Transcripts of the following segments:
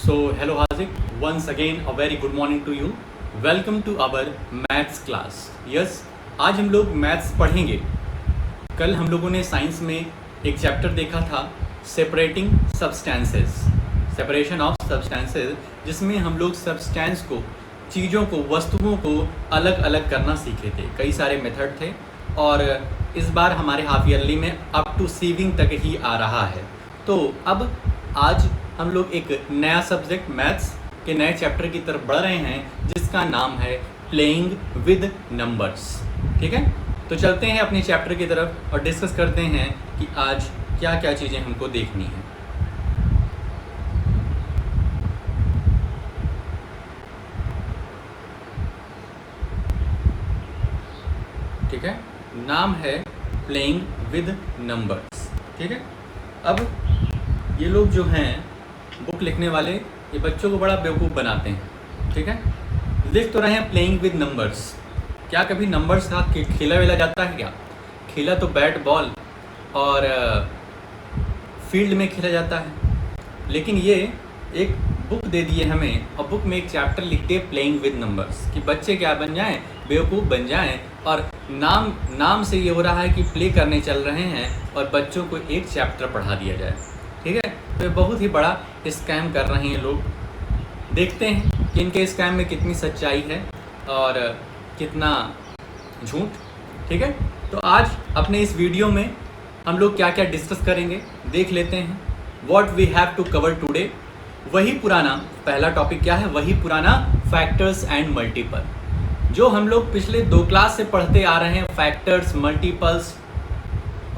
So, hello Hazik, once again a very good morning to you. Welcome to our maths class. Yes, आज हम लोग maths पढ़ेंगे. कल हम लोगों ने साइंस में एक चैप्टर देखा था separating substances, separation of substances, जिसमें हम लोग सब्सटेंस को, चीज़ों को, वस्तुओं को अलग अलग करना सीखे थे. कई सारे मेथड थे और इस बार हमारे हाफ ईयरली में अप टू सीविंग तक ही आ रहा है. तो अब आज हम लोग एक नया सब्जेक्ट मैथ्स के नए चैप्टर की तरफ बढ़ रहे हैं जिसका नाम है प्लेइंग विद नंबर्स. ठीक है, तो चलते हैं अपने चैप्टर की तरफ और डिस्कस करते हैं कि आज क्या क्या चीज़ें हमको देखनी है. ठीक है, नाम है प्लेइंग विद नंबर्स. ठीक है, अब ये लोग जो हैं बुक लिखने वाले, ये बच्चों को बड़ा बेवकूफ़ बनाते हैं. ठीक है, लिख तो रहे हैं प्लेइंग विद नंबर्स. क्या कभी नंबर्स का खेला वेला जाता है क्या? खेला तो बैट बॉल और फील्ड में खेला जाता है. लेकिन ये एक बुक दे दी है हमें और बुक में एक चैप्टर लिखते हैं प्लेइंग विद नंबर्स कि बच्चे क्या बन जाएं, बेवकूफ़ बन जाएं. और नाम से ये हो रहा है कि प्ले करने चल रहे हैं और बच्चों को एक चैप्टर पढ़ा दिया जाए. ठीक है, तो ये बहुत ही बड़ा स्कैम कर रहे हैं लोग. देखते हैं कि इनके स्कैम में कितनी सच्चाई है और कितना झूठ. ठीक है, तो आज अपने इस वीडियो में हम लोग क्या क्या डिस्कस करेंगे देख लेते हैं. What we have to cover today, वही पुराना, पहला टॉपिक क्या है, वही पुराना फैक्टर्स एंड मल्टीपल, जो हम लोग पिछले 2 क्लास से पढ़ते आ रहे हैं. फैक्टर्स, मल्टीपल्स,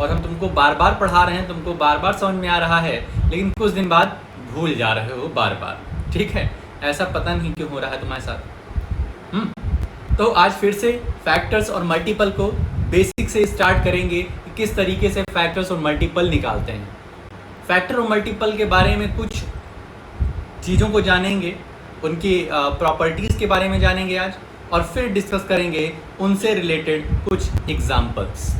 और हम तुमको बार बार पढ़ा रहे हैं, तुमको बार बार समझ में आ रहा है, लेकिन कुछ दिन बाद भूल जा रहे हो बार बार. ठीक है, ऐसा पता नहीं क्यों हो रहा है तुम्हारे साथ. तो आज फिर से फैक्टर्स और मल्टीपल को बेसिक से स्टार्ट करेंगे कि किस तरीके से फैक्टर्स और मल्टीपल निकालते हैं. फैक्टर और मल्टीपल के बारे में कुछ चीज़ों को जानेंगे, उनकी प्रॉपर्टीज़ के बारे में जानेंगे आज, और फिर डिस्कस करेंगे उनसे रिलेटेड कुछ एग्जाम्पल्स,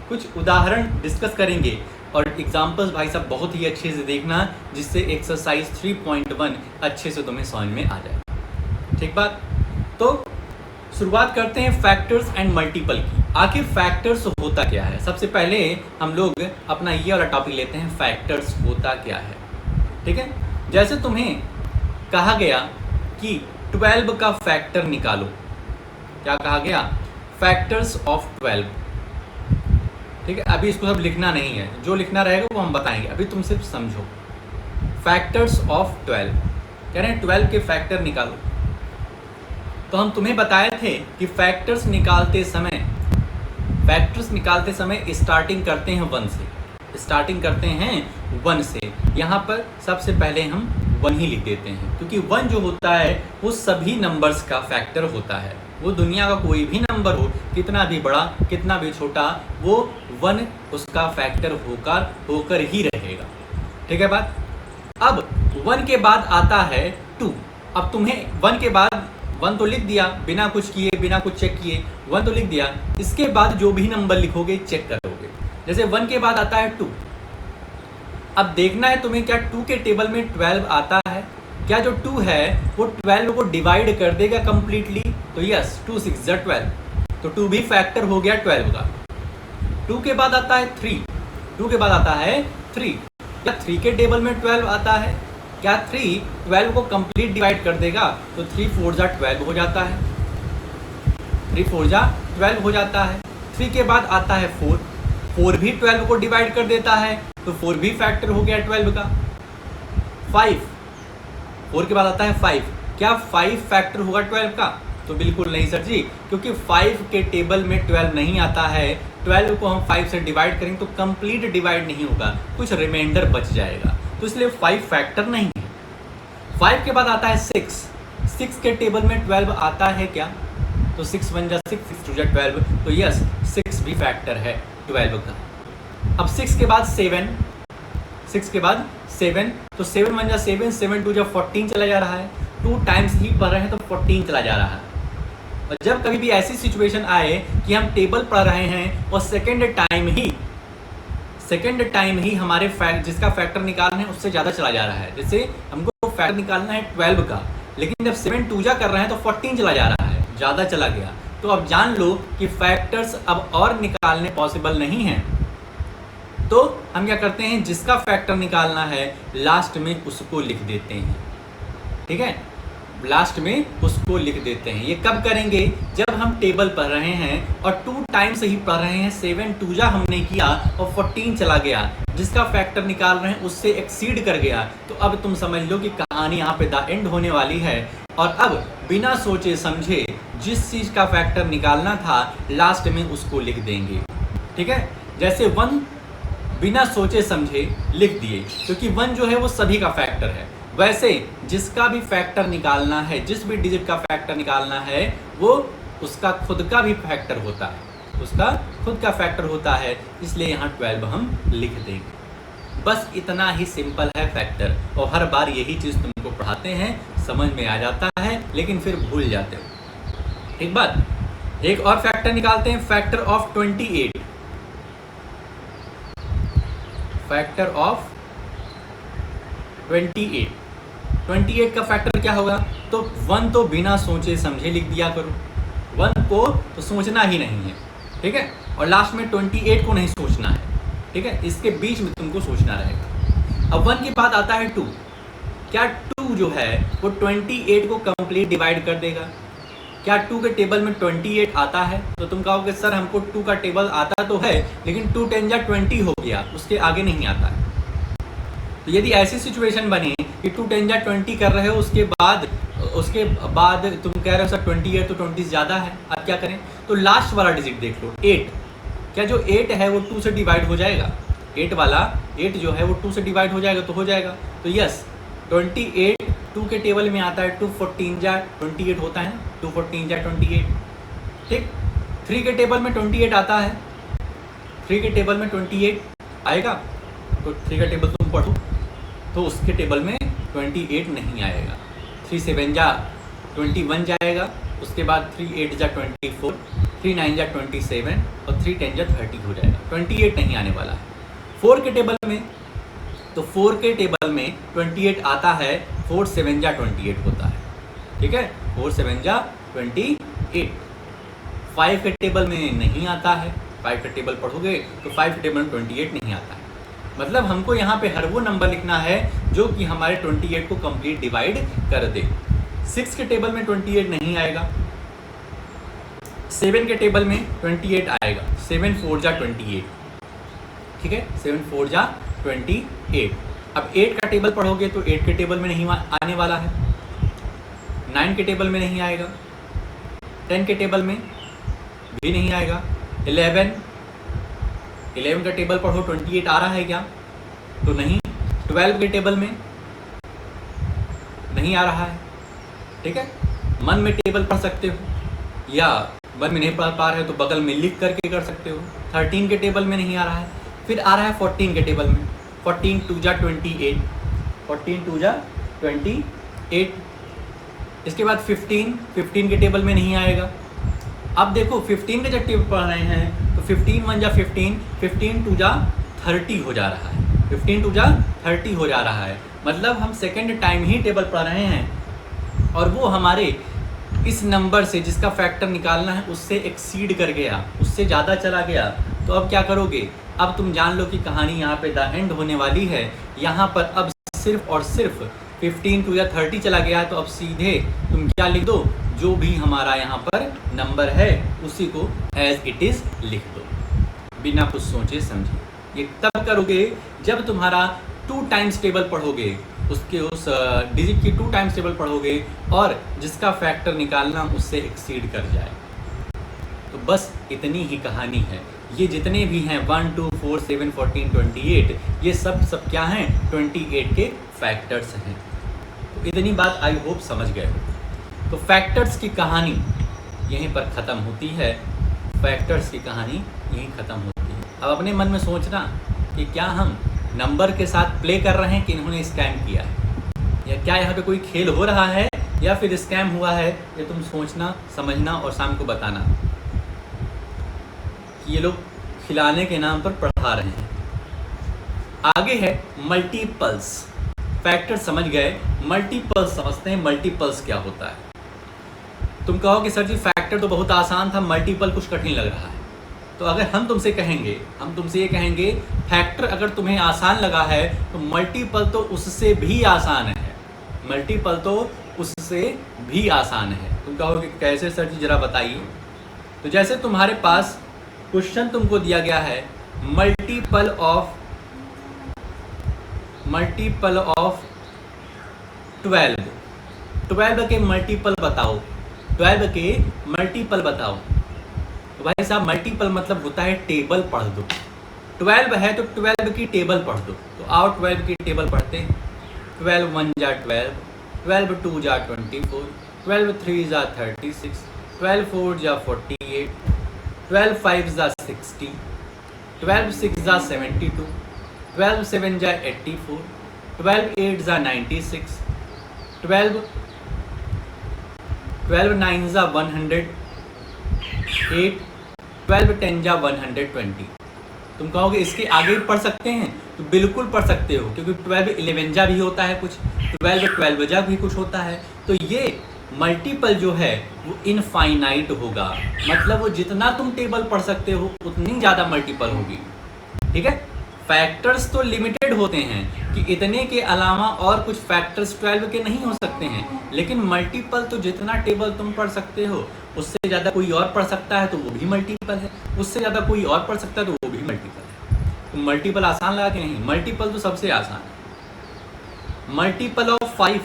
कुछ उदाहरण डिस्कस करेंगे. और एग्जाम्पल्स भाई साहब बहुत ही अच्छे से देखना, जिससे एक्सरसाइज 3.1 अच्छे से तुम्हें समझ में आ जाए. ठीक बात. तो शुरुआत करते हैं फैक्टर्स एंड मल्टीपल की. आखिर फैक्टर्स होता क्या है? सबसे पहले हम लोग अपना ये वाला टॉपिक लेते हैं, फैक्टर्स होता क्या है. ठीक है, जैसे तुम्हें कहा गया कि 12 का फैक्टर निकालो. क्या कहा गया? Factors of 12. ठीक है, अभी इसको सब लिखना नहीं है, जो लिखना रहेगा वो हम बताएंगे, अभी तुम सिर्फ समझो. फैक्टर्स ऑफ 12 कह रहे हैं 12 के फैक्टर निकालो. तो हम तुम्हें बताए थे कि फैक्टर्स निकालते समय स्टार्टिंग करते हैं 1 से. स्टार्टिंग करते हैं 1 से. यहाँ पर सबसे पहले हम 1 ही लिख देते हैं, क्योंकि 1 जो होता है वो सभी नंबर्स का फैक्टर होता है. वो दुनिया का कोई भी नंबर हो, कितना भी बड़ा कितना भी छोटा, वो 1 उसका फैक्टर होकर ही रहेगा. ठीक है बात. अब 1 के बाद आता है 2. अब तुम्हें 1 के बाद 1 तो लिख दिया, बिना कुछ किए, बिना कुछ चेक किए 1 तो लिख दिया. इसके बाद जो भी नंबर लिखोगे चेक करोगे. जैसे 1 के बाद आता है 2. अब देखना है तुम्हें क्या 2 के टेबल में 12 आता है. क्या जो 2 है वो 12 को डिवाइड कर देगा कंप्लीटली? तो यस, 2 6 12. तो 2 भी फैक्टर हो गया 12 का. 2 के बाद आता है 3. 2 के बाद आता है 3. क्या 3 के टेबल में 12 आता है? क्या 3 12 को कंप्लीट डिवाइड कर देगा? तो 3 4 जा 12 हो जाता है. 3 4 जा 12 हो जाता है. 3 के बाद आता है 4. 4 भी 12 को डिवाइड कर देता है, तो 4 भी फैक्टर हो गया 12 का. 5, 4 के बाद आता है 5. क्या 5 फैक्टर होगा 12 का? तो बिल्कुल नहीं सर जी, क्योंकि 5 के टेबल में 12 नहीं आता है. 12 को हम 5 से डिवाइड करेंगे तो कंप्लीट डिवाइड नहीं होगा, कुछ रिमाइंडर बच जाएगा, तो इसलिए 5 फैक्टर नहीं है. 5 के बाद आता है 6. 6 के टेबल में 12 आता है क्या? तो 6 1 जा 6, 6 2 जा 12. तो यस, 6 भी फैक्टर है 12 का. अब 6 के बाद 7. 6 के बाद 7, तो 7 1 जा 7, 7 2 जा 14 चला जा रहा है. 2 टाइम्स ही पढ़ रहे हैं तो 14 चला जा रहा है. और जब कभी भी ऐसी सिचुएशन आए कि हम टेबल पढ़ रहे हैं और सेकेंड टाइम ही सेकेंड टाइम ही हमारे जिसका फैक्टर निकालना है उससे ज़्यादा चला जा रहा है। जैसे हमको फैक्टर निकालना है 12 का, लेकिन जब 7 टूजा कर रहे हैं तो 14 चला जा रहा है, ज़्यादा चला गया। तो अब जान लो कि फैक्टर्स अब और निकालने पॉसिबल नहीं हैं। तो हम क्या करते हैं, जिसका फैक्टर निकालना है लास्ट में उसको लिख देते हैं। ठीक है, लास्ट में उसको लिख देते हैं। ये कब करेंगे, जब हम टेबल पढ़ रहे हैं और 2 टाइम्स ही पढ़ रहे हैं, 7 टूजा हमने किया और 14 चला गया, जिसका फैक्टर निकाल रहे हैं उससे एक्सीड कर गया। तो अब तुम समझ लो कि कहानी यहाँ पे द एंड होने वाली है। और अब बिना सोचे समझे जिस चीज़ का फैक्टर निकालना था लास्ट में उसको लिख देंगे। ठीक है, जैसे 1 बिना सोचे समझे लिख दिए, क्योंकि 1 जो है वो सभी का फैक्टर है। वैसे जिसका भी फैक्टर निकालना है, जिस भी डिजिट का फैक्टर निकालना है, वो उसका खुद का भी फैक्टर होता है, उसका खुद का फैक्टर होता है, इसलिए यहाँ 12 हम लिख देंगे। बस इतना ही सिंपल है फैक्टर, और हर बार यही चीज़ तुमको पढ़ाते हैं, समझ में आ जाता है, लेकिन फिर भूल जाते हो। एक बात, एक और फैक्टर निकालते हैं, फैक्टर ऑफ 28। फैक्टर ऑफ 28 का फैक्टर क्या होगा, तो 1 तो बिना सोचे समझे लिख दिया करो, 1 को तो सोचना ही नहीं है। ठीक है, और लास्ट में 28 को नहीं सोचना है। ठीक है, इसके बीच में तुमको सोचना रहेगा। अब 1 के बाद आता है 2। क्या 2 जो है वो 28 को कंप्लीट डिवाइड कर देगा? क्या 2 के टेबल में 28 आता है? तो तुम कहोगे सर हमको 2 का टेबल आता तो है, लेकिन 2 10 जा 20 हो गया, उसके आगे नहीं आता है। तो यदि ऐसी सिचुएशन बने कि 2 10 जा 20 कर रहे हो, उसके बाद तुम कह रहे हो सर 28 तो 20 ज़्यादा है, अब क्या करें? तो लास्ट वाला डिजिट देख लो, 8। क्या जो 8 है वो 2 से डिवाइड हो जाएगा? 8 जो है वो 2 से डिवाइड हो जाएगा, तो हो जाएगा। तो यस, 28 2 के टेबल में आता है, 2 14 जा 28 होता है ना, 2 14 जा 28। ठीक, 3 के टेबल में 28 आता है, 3 के टेबल में 28 आएगा, तो 3 का टेबल तुम पढ़ो, तो उसके टेबल में 28 नहीं आएगा। 3 7 जा 21 जाएगा, उसके बाद 3 8 जा 24, 3 9 जा 27 और 3 10 जा 30 हो जाएगा, 28 नहीं आने वाला है। 4 के टेबल में, तो 4 के टेबल में 28 आता है, 4 7 जा 28 होता है। ठीक है, 4 7 जा 28। 5 के टेबल में नहीं आता है, 5 का टेबल पढ़ोगे तो 5 के टेबल में 28 नहीं आता है। मतलब हमको यहाँ पे हर वो नंबर लिखना है जो कि हमारे 28 को कंप्लीट डिवाइड कर दे। 6 के टेबल में 28 नहीं आएगा, 7 के टेबल में 28 आएगा, 7 4 जा 28। ठीक है, 7 4 जा 28। अब 8 का टेबल पढ़ोगे तो 8 के टेबल में नहीं आने वाला है, 9 के टेबल में नहीं आएगा, 10 के टेबल में भी नहीं आएगा, 11 का टेबल पढ़ो 28 आ रहा है क्या? तो नहीं। 12 के टेबल में नहीं आ रहा है। ठीक है, मन में टेबल पढ़ सकते हो, या मन में नहीं पढ़ पा रहे हो तो बगल में लिख करके कर सकते हो। 13 के टेबल में नहीं आ रहा है, फिर आ रहा है 14 के टेबल में, 14 2 जा 28, 14 2 जा 28। इसके बाद 15 के टेबल में नहीं आएगा। अब देखो 15 के जब टेबल पढ़ रहे हैं तो 15 1 जा 15, 15 2 जा 30 हो जा रहा है, 15 2 जा 30 हो जा रहा है। मतलब हम सेकेंड टाइम ही टेबल पढ़ रहे हैं और वो हमारे इस नंबर से जिसका फैक्टर निकालना है उससे एक्सीड कर गया, उससे ज़्यादा चला गया। तो अब क्या करोगे? अब तुम जान लो कि कहानी यहाँ पे द एंड होने वाली है। यहाँ पर अब सिर्फ और सिर्फ 15 2 या 30 चला गया है, तो अब सीधे तुम क्या लिख दो, जो भी हमारा यहाँ पर नंबर है उसी को एज इट इज़ लिख दो, बिना कुछ सोचे समझे। ये तब करोगे जब तुम्हारा 2 टाइम्स टेबल पढ़ोगे, उसके उस डिजिट की 2 टाइम्स टेबल पढ़ोगे और जिसका फैक्टर निकालना उससे एक्सीड कर जाए। तो बस इतनी ही कहानी है। ये जितने भी हैं 1 2 4 7 14 28, ये सब क्या हैं? 28 के फैक्टर्स हैं। तो इतनी बात आई होप समझ गए हो। तो फैक्टर्स की कहानी यहीं पर ख़त्म होती है, फैक्टर्स की कहानी यहीं ख़त्म होती है। अब अपने मन में सोचना कि क्या हम नंबर के साथ प्ले कर रहे हैं कि इन्होंने स्कैम किया है, या क्या यहाँ पे कोई खेल हो रहा है या फिर स्कैम हुआ है। ये तुम सोचना, समझना और शाम को बताना कि ये लोग खिलाने के नाम पर पढ़ा रहे हैं। आगे है मल्टीपल्स। फैक्टर समझ गए, मल्टीपल्स समझते हैं। मल्टीपल्स क्या होता है? तुम कहो कि सर जी फैक्टर तो बहुत आसान था, मल्टीपल कुछ कठिन लग रहा है। तो अगर हम तुमसे ये कहेंगे फैक्टर अगर तुम्हें आसान लगा है तो मल्टीपल तो उससे भी आसान है। मल्टीपल तो उससे भी आसान है। तुम कहोगे कैसे सर जी, जरा बताइए। तो जैसे तुम्हारे पास क्वेश्चन तुमको दिया गया है, मल्टीपल ऑफ 12 के मल्टीपल बताओ। 12 के मल्टीपल बताओ। तो भाई साहब मल्टीपल मतलब होता है टेबल पढ़ दो। 12 है तो 12 की टेबल पढ़ दो। तो आओ 12 की टेबल पढ़ते हैं। 12 1 जा 12, 12 2 जा 24, 12 3 जा 36, 12 4 जा 48, 12 5 जा 60, 12 6 जा 72, 12 7 जा 84, 12 8 जा 96, 12 9 जा 108, 12 10 जा 120। तुम कहोगे इसके आगे भी पढ़ सकते हैं? तो बिल्कुल पढ़ सकते हो, क्योंकि 12 11 जा भी होता है कुछ, 12 जा भी कुछ होता है। तो ये मल्टीपल जो है वो इनफाइनाइट होगा, मतलब वो जितना तुम टेबल पढ़ सकते हो उतनी ज़्यादा मल्टीपल होगी। ठीक है, फैक्टर्स तो लिमिटेड होते हैं कि इतने के अलावा और कुछ फैक्टर्स 12 के नहीं हो सकते हैं, लेकिन मल्टीपल तो जितना टेबल तुम पढ़ सकते हो उससे ज़्यादा कोई और पढ़ सकता है तो वो भी मल्टीपल है, उससे ज़्यादा कोई और पढ़ सकता है तो वो भी मल्टीपल है। तो मल्टीपल आसान लगा कि नहीं? मल्टीपल तो सबसे आसान है। मल्टीपल ऑफ 5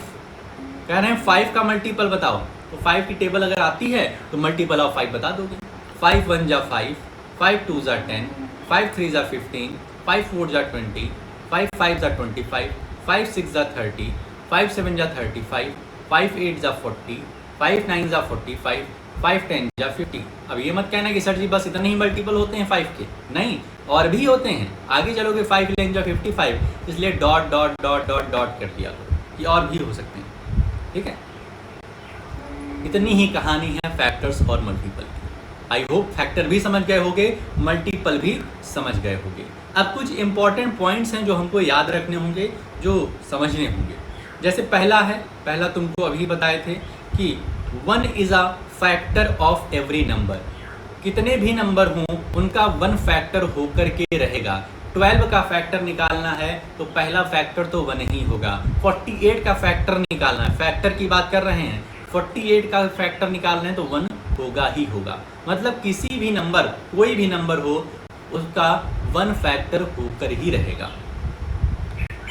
कह रहे हैं, 5 का मल्टीपल बताओ। तो 5 की टेबल अगर आती है तो मल्टीपल ऑफ 5 बता दोगे। 5 1 जा 5, 5 2 जा 10, 5 3 जा 15, 5 4 जा 20, 5 5 जा 25, 5 6 जा 30, 5 7 जा 35, 5 8 जा 40, 5 9 जा 45, 5 10 जा 50। अब ये मत कहना कि सर जी बस इतने ही मल्टीपल होते हैं 5 के, नहीं, और भी होते हैं। आगे चलोगे 5 11 जा 55, इसलिए dot dot dot dot dot कर दिया करो कि और भी हो सकते हैं। ठीक है, इतनी ही कहानी है फैक्टर्स और मल्टीपल की। आई होप फैक्टर भी समझ गए होगे, मल्टीपल भी समझ गए होगे। अब कुछ इंपॉर्टेंट पॉइंट्स हैं जो हमको याद रखने होंगे, जो समझने होंगे। जैसे पहला तुमको अभी बताए थे कि 1 is a factor of every number. कितने भी नंबर हों उनका 1 फैक्टर होकर के रहेगा। 12 का फैक्टर निकालना है तो पहला फैक्टर तो 1 ही होगा। 48 का फैक्टर निकालना है, फैक्टर की बात कर रहे हैं, 48 का फैक्टर निकालना है तो 1 होगा ही होगा। मतलब किसी भी नंबर, कोई भी नंबर हो, उसका 1 फैक्टर होकर ही रहेगा।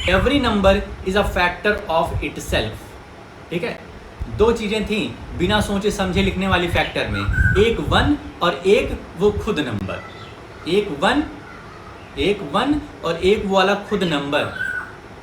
Every number is a factor of itself. ठीक है, 2 चीज़ें थी बिना सोचे समझे लिखने वाली फैक्टर में, एक 1 और एक वो खुद नंबर। एक 1 और एक वो वाला खुद नंबर।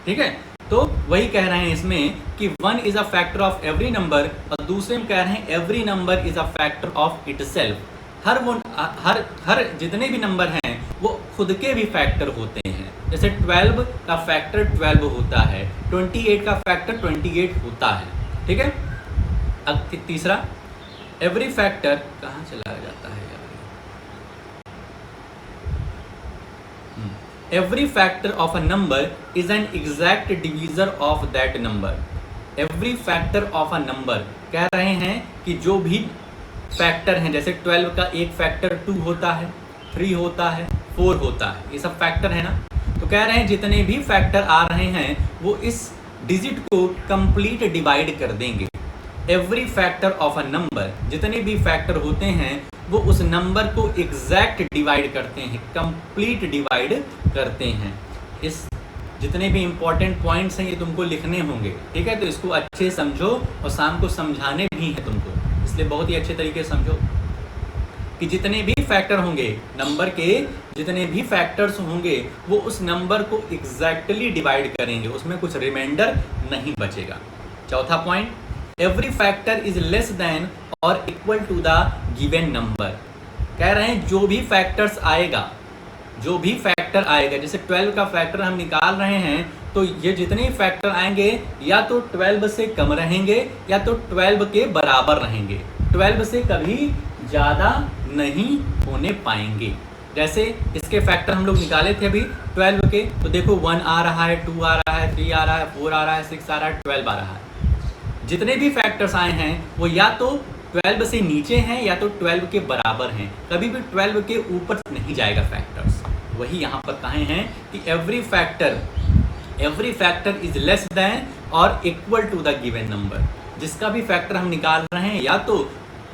ठीक है, तो वही कह रहे हैं इसमें कि 1 is a factor of every number, और दूसरे में कह रहे हैं every number is a factor of itself. हर जितने भी नंबर हैं वो खुद के भी फैक्टर होते हैं। जैसे 12 का फैक्टर 12 होता है, 28 का फैक्टर 28 होता है। ठीक है, अब तीसरा, एवरी फैक्टर कहाँ चला जाता है यार? Every factor of a number is an exact divisor of that number. Every factor of a number कह रहे हैं कि जो भी फैक्टर हैं, जैसे 12 का एक फैक्टर 2 होता है, 3 होता है, 4 होता है, ये सब फैक्टर है ना। तो कह रहे हैं जितने भी फैक्टर आ रहे हैं वो इस डिजिट को कंप्लीट डिवाइड कर देंगे। Every factor of a number, जितने भी फैक्टर होते हैं वो उस नंबर को एग्जैक्ट डिवाइड करते हैं, कंप्लीट डिवाइड करते हैं। इस जितने भी इंपॉर्टेंट पॉइंट्स हैं ये तुमको लिखने होंगे। ठीक है, तो इसको अच्छे समझो और शाम को समझाने भी हैं तुमको, इसलिए बहुत ही अच्छे तरीके से समझो कि जितने भी फैक्टर होंगे नंबर के, जितने भी फैक्टर्स होंगे वो उस नंबर को एग्जैक्टली डिवाइड करेंगे, उसमें कुछ रिमाइंडर नहीं बचेगा। चौथा point, every factor is less than or equal to the given number. कह रहे हैं जो भी फैक्टर्स आएगा, जैसे 12 का फैक्टर हम निकाल रहे हैं तो ये जितने फैक्टर आएंगे या तो 12 से कम रहेंगे या तो 12 के बराबर रहेंगे, 12 से कभी ज़्यादा नहीं होने पाएंगे। जैसे इसके फैक्टर हम लोग निकाले थे अभी 12 के, तो देखो 1 आ रहा है, 2 आ रहा है, 3 आ रहा है, 4 आ रहा है, 6 आ रहा है, 12 आ रहा है। जितने भी फैक्टर्स आए हैं वो या तो 12 से नीचे हैं या तो 12 के बराबर हैं, कभी भी 12 के ऊपर नहीं जाएगा फैक्टर्स। वही यहाँ पर कहे हैं कि every factor is less than or equal to the given number. जिसका भी फैक्टर हम निकाल रहे हैं या तो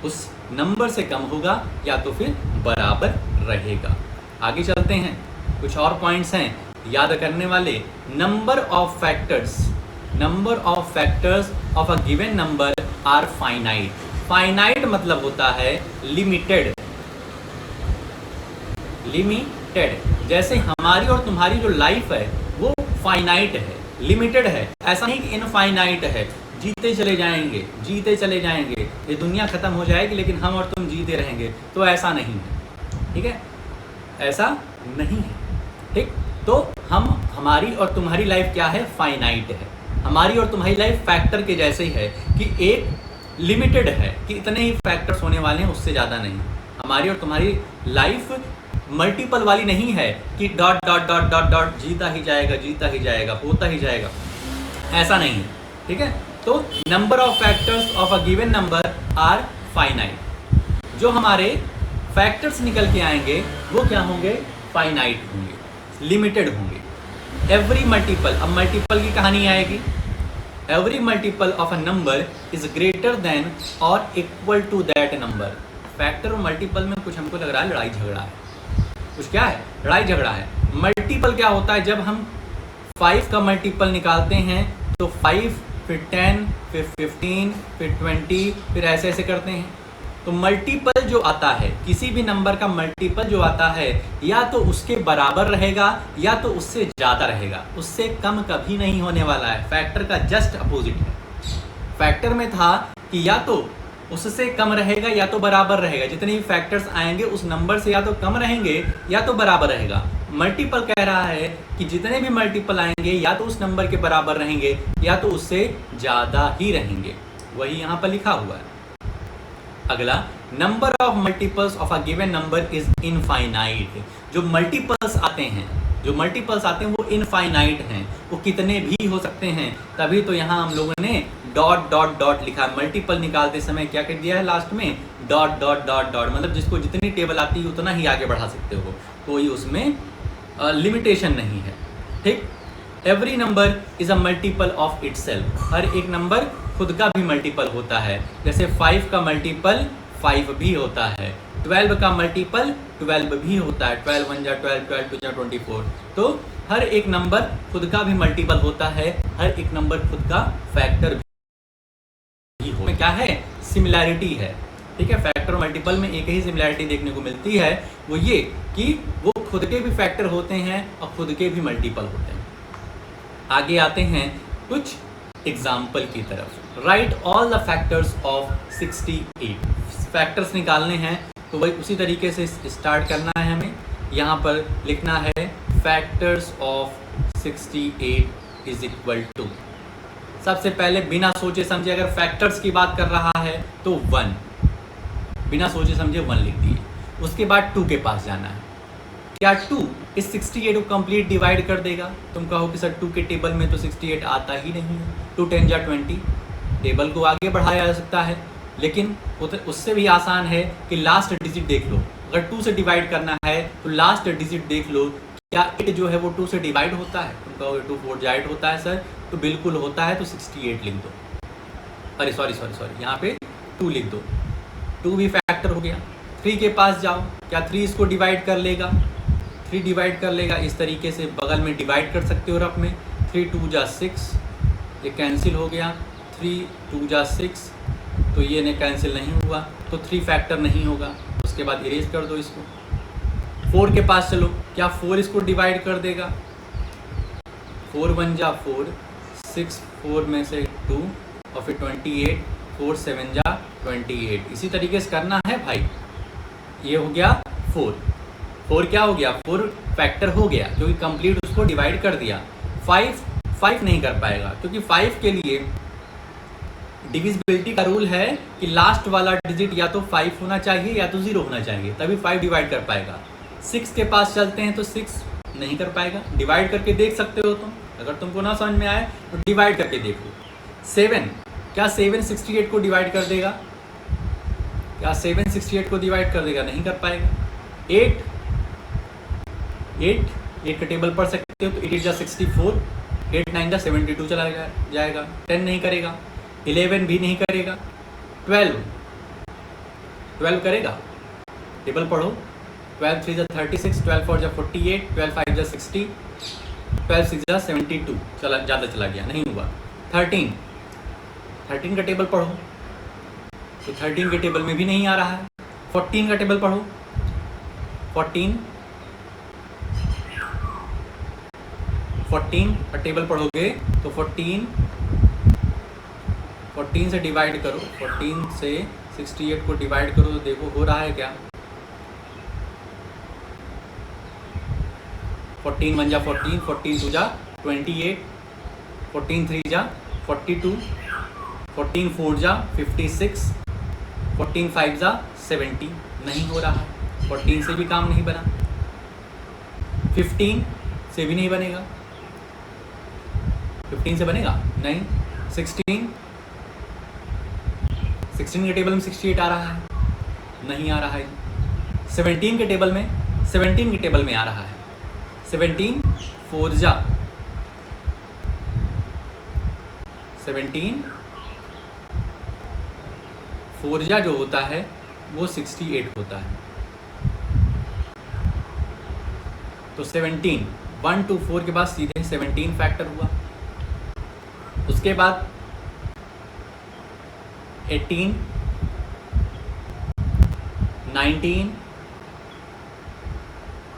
उस नंबर से कम होगा या तो फिर बराबर रहेगा। आगे चलते हैं, कुछ और पॉइंट्स हैं याद करने वाले। Number of factors of a given number are finite. Finite मतलब होता है लिमिटेड। जैसे हमारी और तुम्हारी जो लाइफ है वो फाइनाइट है, लिमिटेड है। ऐसा नहीं कि इनफाइनाइट है, जीते चले जाएंगे, ये दुनिया खत्म हो जाएगी लेकिन हम और तुम जीते रहेंगे, तो ऐसा नहीं है। ठीक है, ऐसा नहीं है। ठीक, तो हमारी और तुम्हारी लाइफ क्या है? फाइनाइट है। हमारी और तुम्हारी लाइफ फैक्टर के जैसे ही है कि एक लिमिटेड है कि इतने ही फैक्टर्स होने वाले हैं, उससे ज़्यादा नहीं। हमारी और तुम्हारी लाइफ मल्टीपल वाली नहीं है कि dot dot dot dot dot जीता ही जाएगा, होता ही जाएगा, ऐसा नहीं है। ठीक है, तो number of factors of a given number are finite. जो हमारे फैक्टर्स निकल के आएंगे वो क्या होंगे? फाइनाइट होंगे, लिमिटेड होंगे। एवरी मल्टीपल, अब मल्टीपल की कहानी आएगी। Every multiple of a number is greater than or equal to that number. Factor और मल्टीपल में कुछ हमको लग रहा है लड़ाई झगड़ा है। कुछ क्या है? लड़ाई झगड़ा है। मल्टीपल क्या होता है? जब हम 5 का मल्टीपल निकालते हैं तो 5, फिर 10, फिर 15, फिर 20, फिर ऐसे ऐसे करते हैं। तो मल्टीपल जो आता है, किसी भी नंबर का मल्टीपल जो आता है, या तो उसके बराबर रहेगा या तो उससे ज़्यादा रहेगा, उससे कम कभी नहीं होने वाला है। फैक्टर का जस्ट अपोजिट है। फैक्टर में था कि या तो उससे कम रहेगा या तो बराबर रहेगा। जितने भी फैक्टर्स आएंगे उस नंबर से या तो कम रहेंगे या तो बराबर रहेगा। मल्टीपल कह रहा है कि जितने भी मल्टीपल आएंगे या तो उस नंबर के बराबर रहेंगे या तो उससे ज़्यादा ही रहेंगे। वही यहाँ पर लिखा हुआ है। अगला, number of multiples of a given number is infinite. जो मल्टीपल्स आते हैं वो इनफाइनाइट हैं, वो कितने भी हो सकते हैं। तभी तो यहाँ हम लोगों ने डॉट डॉट डॉट लिखा। मल्टीपल निकालते समय क्या कर दिया है लास्ट में? डॉट डॉट डॉट डॉट, मतलब जिसको जितनी टेबल आती है उतना ही आगे बढ़ा सकते हो, कोई उसमें लिमिटेशन नहीं है। ठीक, every number is a multiple of itself. हर एक नंबर खुद का भी मल्टीपल होता है। जैसे 5 का मल्टीपल 5 भी होता है, 12 का मल्टीपल 12 भी होता है। 12 1 जा 12, 12 2 जा 24। तो हर एक नंबर खुद का भी मल्टीपल होता है, हर एक नंबर खुद का फैक्टर भी होता है। क्या है? सिमिलैरिटी है। ठीक है, फैक्टर और मल्टीपल में एक ही सिमिलैरिटी देखने को मिलती है, वो ये कि वो खुद के भी फैक्टर होते हैं और खुद के भी मल्टीपल होते हैं। आगे आते हैं कुछ एग्जाम्पल की तरफ। Right all the factors of 68। Factors निकालने हैं तो वही उसी तरीके से स्टार्ट करना है हमें। यहाँ पर लिखना है factors of 68 is equal to. सबसे पहले बिना सोचे समझे अगर फैक्टर्स की बात कर रहा है तो 1, बिना सोचे समझे 1 लिख दिए। उसके बाद 2 के पास जाना है। क्या 2 इस 68 को कंप्लीट डिवाइड कर देगा? तुम कहो कि सर 2 के टेबल में तो 68 आता ही नहीं है। 2 10 जा 20, टेबल को आगे बढ़ाया जा सकता है, लेकिन उससे भी आसान है कि लास्ट डिजिट देख लो। अगर 2 से डिवाइड करना है तो लास्ट डिजिट देख लो, क्या 8 जो है वो 2 से डिवाइड होता है? तुम कहो 2 4 जा 8 होता है सर, तो बिल्कुल होता है, तो 68 लिख दो। अरे सॉरी यहाँ पे 2 लिख दो। 2 भी फैक्टर हो गया। 3 के पास जाओ, क्या 3 इसको डिवाइड कर लेगा? 3 डिवाइड कर लेगा। इस तरीके से बगल में डिवाइड कर सकते हो रफ में। 3 2 जा 6, ये कैंसिल हो गया। 3 2 जा 6, तो ये ने कैंसिल नहीं हुआ, तो 3 फैक्टर नहीं होगा। उसके बाद इरेज कर दो इसको। 4 के पास चलो, क्या 4 इसको डिवाइड कर देगा? 4 1 जा 4, 6 4 में से 2 और फिर 28, 4 7 जा 28। इसी तरीके से करना है भाई। ये हो गया 4 क्या हो गया? 4 फैक्टर हो गया क्योंकि कंप्लीट उसको डिवाइड कर दिया। 5 नहीं कर पाएगा क्योंकि 5 के लिए डिविजिबिलिटी का रूल है कि लास्ट वाला डिजिट या तो 5 होना चाहिए या तो 0 होना चाहिए, तभी 5 डिवाइड कर पाएगा। 6 के पास चलते हैं तो 6 नहीं कर पाएगा, डिवाइड करके देख सकते हो तुम, अगर तुमको ना समझ में आए तो डिवाइड करके देखो। 7, क्या 7 68 को डिवाइड कर देगा? क्या 7 68 को डिवाइड कर देगा? नहीं कर पाएगा। 8 का टेबल पढ़ सकते हो तो 8 8 जा 64, 8 9 जा 72 चला जाएगा, 10 नहीं करेगा। 11 भी नहीं करेगा। 12 करेगा? टेबल पढ़ो। 12 3 जा 36, 12 4 जा 48, 12 5 जा 60, 12 6 जा 72, ज़्यादा चला गया, नहीं हुआ। 13 का टेबल पढ़ो तो 13 के टेबल में भी नहीं आ रहा है। 14 का टेबल पढ़ो। 14 का टेबल पढ़ोगे तो 14 से डिवाइड करो, 14 से 68 को डिवाइड करो तो देखो हो रहा है क्या। 14 1 जा 14, 14 2 जा 28, 14 3 जा 42, 14 4 जा 56, 14 5 जा 70, नहीं हो रहा है। 14 से भी काम नहीं बना, 15 से भी नहीं बनेगा। 15 से बनेगा? नहीं। 16 के टेबल में 68 आ रहा है, नहीं आ रहा है। 17 के टेबल में आ रहा है। 17 4 जा 17 4 जा जो होता है वो 68 होता है। तो 17 1 2 4 के बाद सीधे 17 फैक्टर हुआ। उसके बाद 18 19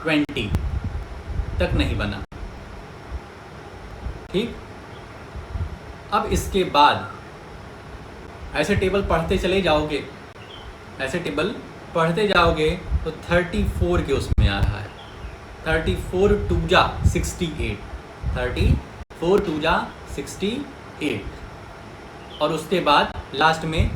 20 तक नहीं बना। ठीक, अब इसके बाद ऐसे टेबल पढ़ते चले जाओगे, तो 34 के उसमें आ रहा है। 34 2 जा 68, 34 2 जा 68, और उसके बाद लास्ट में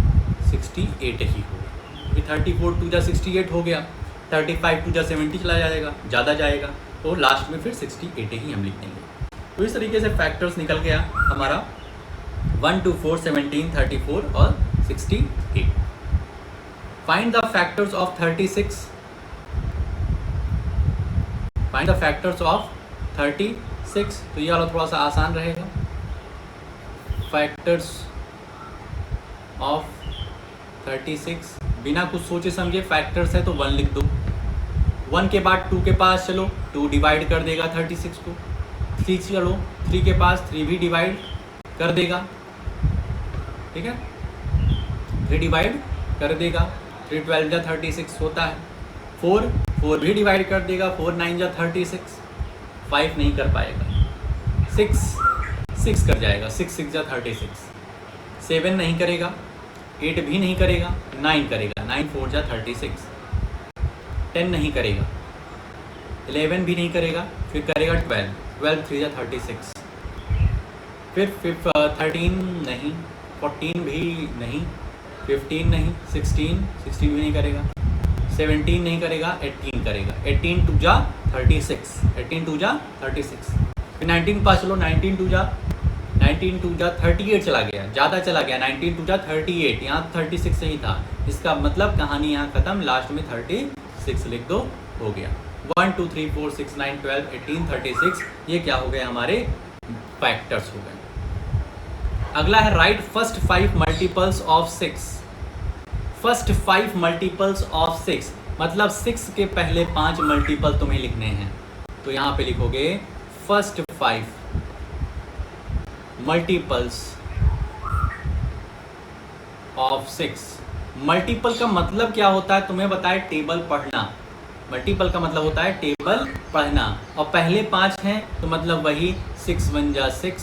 68 ही होगा। 34 2 जा 68 हो गया, 35 2 जा 70 चला जाएगा, ज़्यादा जाएगा, तो लास्ट में फिर 68 ही हम लिख देंगे। तो इस तरीके से फैक्टर्स निकल गया हमारा 1 2 4 17 34 और 68। Find the factors of 36। Find the factors of 36, तो ये वाला थोड़ा सा आसान रहेगा। फैक्टर्स ऑफ 36, बिना कुछ सोचे समझे फैक्टर्स है तो 1 लिख दो। 1 के बाद 2 के पास चलो, 2 डिवाइड कर देगा 36 को। 3 चलो, 3 के पास 3 भी डिवाइड कर देगा, ठीक है, 3 डिवाइड कर देगा। 3 12 जा 36 होता है। 4 भी डिवाइड कर देगा, 4 9 जा 36, 5 नहीं कर पाएगा। 6 कर जाएगा, 6 6 जा 36। 7 नहीं करेगा, 8 भी नहीं करेगा, 9 करेगा, 9 4 जा 36। 10 नहीं करेगा, 11 भी नहीं करेगा, फिर करेगा 12 3 जा 36। फिर 13 नहीं, 14 भी नहीं, 15 नहीं, 16 भी नहीं करेगा, 17 नहीं करेगा, 18 करेगा। 18 2 जा 36, 18 2 जा 36। फिर 19 पास चलो, 19 2 जा 38 चला गया, ज़्यादा चला गया। 19 2 जा 38, यहाँ 36 सही था, इसका मतलब कहानी यहाँ ख़त्म, लास्ट में 36 लिख दो, हो गया। 1 2 3 4 6 9 12 18 36, ये क्या हो गए हमारे फैक्टर्स हो गए। अगला है right first 5 multiples of 6। First 5 multiples of 6 मतलब 6 के पहले 5 मल्टीपल तुम्हें लिखने हैं, तो यहाँ पे लिखोगे फर्स्ट 5 मल्टीपल्स ऑफ 6। मल्टीपल का मतलब क्या होता है तुम्हें बताए, टेबल पढ़ना। मल्टीपल का मतलब होता है टेबल पढ़ना, और पहले 5 हैं तो मतलब वही 6 1 जा 6,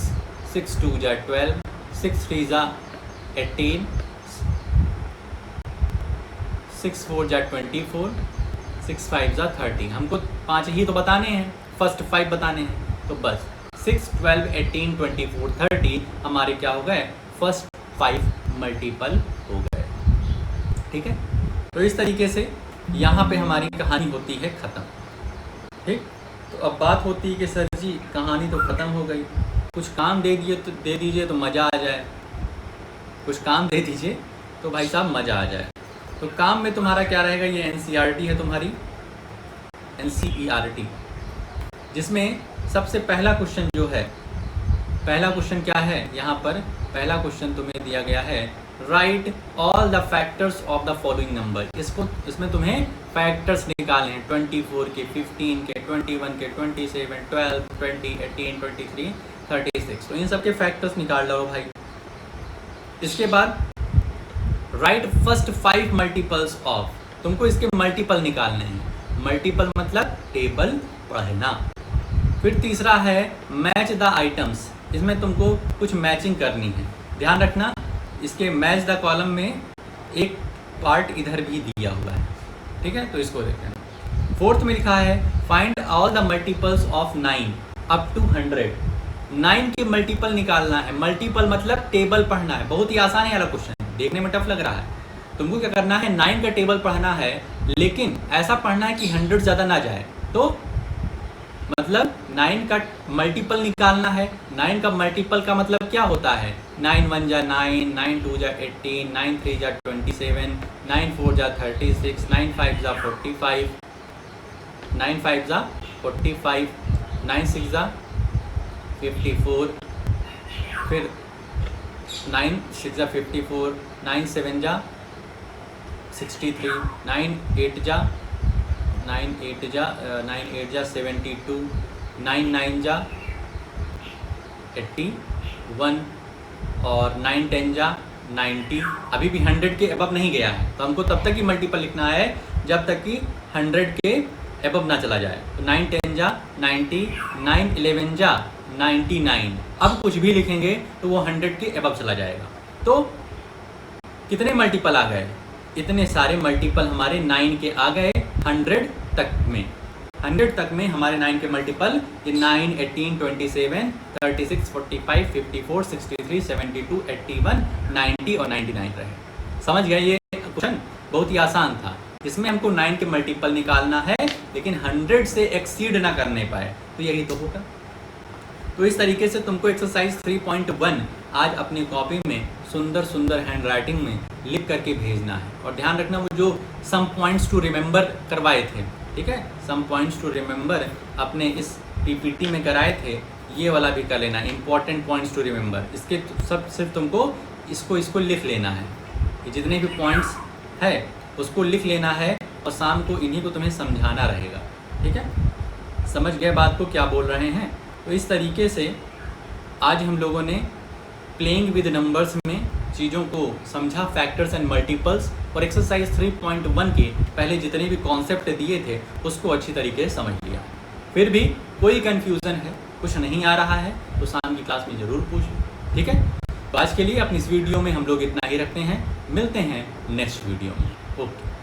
6 2 जा 12, 6 3 जा 18, 6 4 जा 24, 6 5 जा 30। हमको 5 ही तो बताने हैं, फर्स्ट 5 बताने हैं, तो बस 6 12 18 24 30 हमारे क्या हो गए, फर्स्ट 5 मल्टीपल हो गए। ठीक है, तो इस तरीके से यहाँ पे हमारी कहानी होती है ख़त्म। ठीक। तो अब बात होती है कि सर जी कहानी तो ख़त्म हो गई, कुछ काम दे दीजिए तो मज़ा आ जाए, कुछ काम दे दीजिए तो भाई साहब मज़ा आ जाए। तो काम में तुम्हारा क्या रहेगा, ये एनसीईआरटी है तुम्हारी, एनसीईआरटी, जिसमें सबसे पहला क्वेश्चन जो है, पहला क्वेश्चन क्या है यहाँ पर, पहला क्वेश्चन तुम्हें दिया गया है right all the factors of the following number. इसमें तुम्हें फैक्टर्स निकालने हैं 24 के, 15 के, 21 के, 27, 12, 20, 18, 23, 36। तो इन सब के फैक्टर्स निकाल लो भाई। इसके बाद राइट फर्स्ट 5 मल्टीपल्स ऑफ, तुमको इसके मल्टीपल निकालने हैं। मल्टीपल मतलब टेबल पढ़ना। फिर तीसरा है मैच द आइटम्स, इसमें तुमको कुछ मैचिंग करनी है। ध्यान रखना इसके मैच द कॉलम में एक पार्ट इधर भी दिया हुआ है, ठीक है, तो इसको देखते हैं। फोर्थ में लिखा है find all the multiples of 9 up to 100। 9 के मल्टीपल निकालना है। मल्टीपल मतलब टेबल पढ़ना है। बहुत ही आसान है वाला क्वेश्चन, देखने में टफ लग रहा है। तुमको क्या करना है, 9 का टेबल पढ़ना है, लेकिन ऐसा पढ़ना है कि 100 ज़्यादा ना जाए। तो मतलब 9 का मल्टीपल निकालना है। 9 का मल्टीपल का मतलब क्या होता है, 9 1 जा 9, 9 2 जा 18, 9 3 जा 27, 9 4 जा 36, 9 5 जा 45, 9 5 जा 45, 9 6 जा 54, फिर 9 6 जा 54, 9 7 जा 63, 9 8 जा 72, 9 9 जा 81 और 9 10 जा 90। अभी भी 100 के अबव नहीं गया है, तो हमको तब तक ही मल्टीपल लिखना है जब तक कि 100 के अबव ना चला जाए। तो 9 10 जा 90, 9 11 जा 99। अब कुछ भी लिखेंगे तो वो 100 के अबव चला जाएगा। तो कितने मल्टीपल आ गए, इतने सारे मल्टीपल हमारे 9 के आ गए 100 तक में। 100 तक में हमारे 9 के मल्टीपल ये 9, 18, 27, 36, 45, 54, 63, 72, 81, 90 और 99 रहे। समझ गए? ये क्वेश्चन बहुत ही आसान था। इसमें हमको 9 के मल्टीपल निकालना है, लेकिन 100 से एक्सीड ना करने पाए, तो यही तो होगा। तो इस तरीके से तुमको एक्सरसाइज 3.1 आज अपनी कॉपी में सुंदर सुंदर हैंड राइटिंग में लिख करके भेजना है। और ध्यान रखना वो जो सम पॉइंट्स टू रिमेंबर करवाए थे, ठीक है, सम पॉइंट्स टू रिमेंबर अपने इस पीपीटी में कराए थे, ये वाला भी कर लेना, इंपॉर्टेंट पॉइंट्स टू रिमेंबर। इसके सब सिर्फ तुमको इसको लिख लेना है, ये जितने भी पॉइंट्स है उसको लिख लेना है, और शाम को इन्हीं को तुम्हें समझाना रहेगा, ठीक है। समझ गए बात को क्या बोल रहे हैं? तो इस तरीके से आज हम लोगों ने प्लेइंग विद नंबर्स में चीज़ों को समझा, फैक्टर्स एंड मल्टीपल्स, और एक्सरसाइज 3.1 के पहले जितने भी कॉन्सेप्ट दिए थे उसको अच्छी तरीके से समझ लिया। फिर भी कोई कन्फ्यूज़न है, कुछ नहीं आ रहा है, तो शाम की क्लास में ज़रूर पूछें, ठीक है। तो आज के लिए अपनी इस वीडियो में हम लोग इतना ही रखते हैं, मिलते हैं नेक्स्ट वीडियो में। ओके।